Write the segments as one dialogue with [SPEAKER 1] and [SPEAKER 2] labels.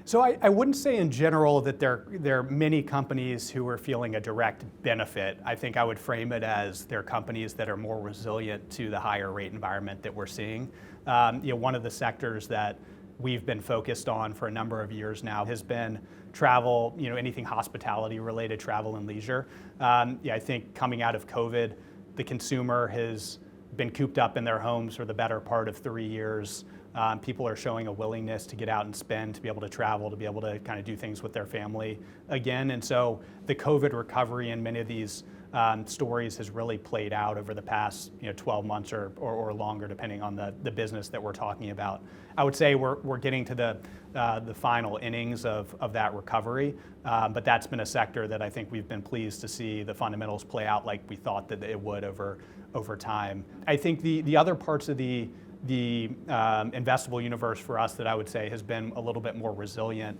[SPEAKER 1] So I wouldn't say in general that there are many companies who are feeling a direct benefit. I think I would frame it as they're companies that are more resilient to the higher rate environment that we're seeing. One of the sectors that we've been focused on for a number of years now has been travel, anything hospitality related, travel and leisure. I think coming out of COVID, the consumer has been cooped up in their homes for the better part of 3 years. People are showing a willingness to get out and spend, to be able to travel, to be able to kind of do things with their family again. And so the COVID recovery in many of these stories has really played out over the past 12 months or longer, depending on the business that we're talking about. I would say we're getting to the final innings of that recovery, but that's been a sector that I think we've been pleased to see the fundamentals play out like we thought that it would over time. I think the other parts of the investable universe for us that I would say has been a little bit more resilient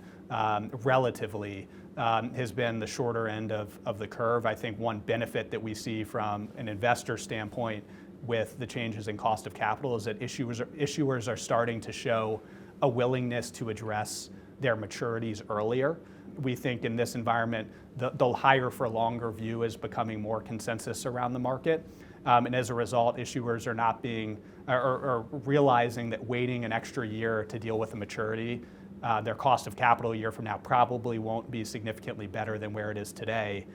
[SPEAKER 1] relatively has been the shorter end of the curve. I think one benefit that we see from an investor standpoint with the changes in cost of capital is that issuers are starting to show a willingness to address their maturities earlier. We think in this environment, the higher for longer view is becoming more consensus around the market. And as a result, issuers are not are realizing that waiting an extra year to deal with a maturity, their cost of capital a year from now probably won't be significantly better than where it is today.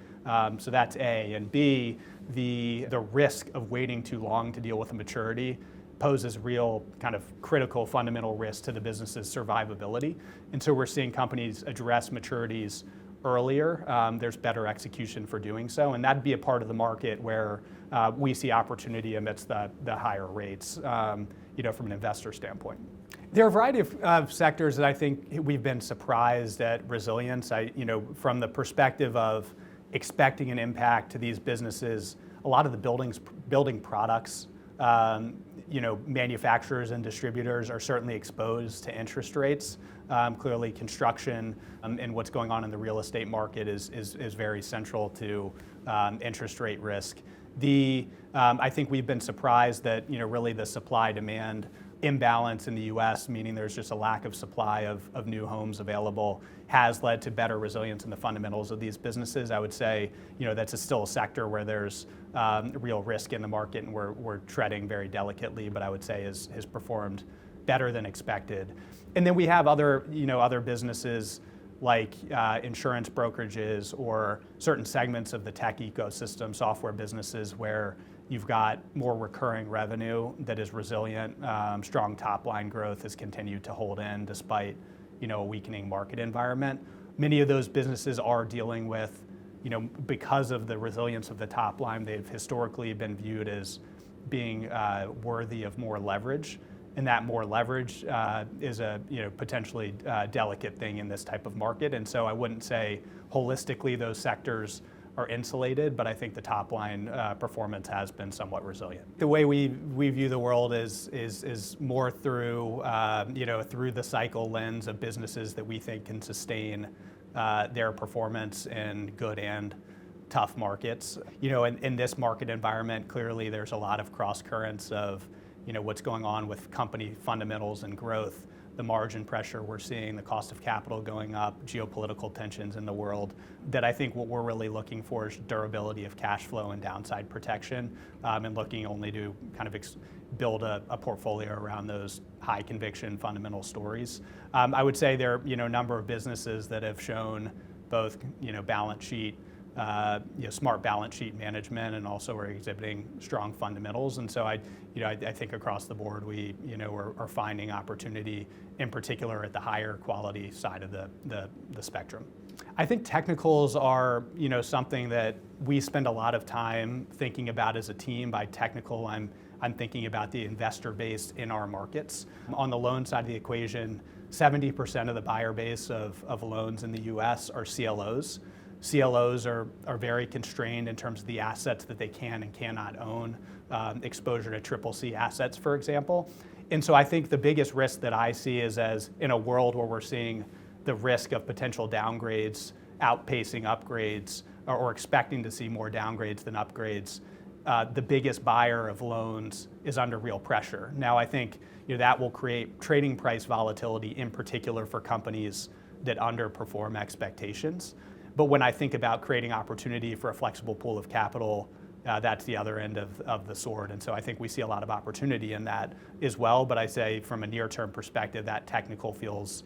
[SPEAKER 1] So that's A. And B, the risk of waiting too long to deal with a maturity poses real kind of critical fundamental risk to the business's survivability. And so we're seeing companies address maturities earlier. There's better execution for doing so, and that'd be a part of the market where we see opportunity amidst the higher rates, from an investor standpoint. There are a variety of sectors that I think we've been surprised at resilience. From the perspective of expecting an impact to these businesses, a lot of the building products, manufacturers and distributors are certainly exposed to interest rates. Clearly, construction and what's going on in the real estate market is very central to interest rate risk. I think we've been surprised that really the supply-demand imbalance in the U.S., meaning there's just a lack of supply of new homes available, has led to better resilience in the fundamentals of these businesses. I would say that's still a sector where there's real risk in the market, and we're treading very delicately, but I would say has performed better than expected. And then we have other businesses like insurance brokerages or certain segments of the tech ecosystem, software businesses, where you've got more recurring revenue that is resilient. Strong top line growth has continued to hold in despite a weakening market environment. Many of those businesses are dealing with, because of the resilience of the top line, they've historically been viewed as being worthy of more leverage. And that more leverage is a potentially delicate thing in this type of market. And so I wouldn't say holistically those sectors are insulated, but I think the top line performance has been somewhat resilient. The way we view the world is more through through the cycle lens of businesses that we think can sustain their performance in good and tough markets. In this market environment, clearly there's a lot of cross currents of what's going on with company fundamentals and growth, the margin pressure we're seeing, the cost of capital going up, geopolitical tensions in the world, that I think what we're really looking for is durability of cash flow and downside protection, and looking only to kind of build a portfolio around those high conviction fundamental stories. I would say there are a number of businesses that have shown both balance sheet, smart balance sheet management, and also are exhibiting strong fundamentals. And so I think across the board we are finding opportunity, in particular at the higher quality side of the spectrum. I think technicals are something that we spend a lot of time thinking about as a team. By technical, I'm thinking about the investor base in our markets. On the loan side of the equation, 70% of the buyer base of loans in the U.S. are CLOs. CLOs are very constrained in terms of the assets that they can and cannot own, exposure to CCC assets, for example. And so I think the biggest risk that I see is, as in a world where we're seeing the risk of potential downgrades outpacing upgrades, or expecting to see more downgrades than upgrades, the biggest buyer of loans is under real pressure. Now, I think that will create trading price volatility, in particular for companies that underperform expectations. But when I think about creating opportunity for a flexible pool of capital, that's the other end of the sword. And so I think we see a lot of opportunity in that as well. But I say from a near-term perspective, that technical feels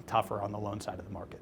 [SPEAKER 1] tougher on the loan side of the market.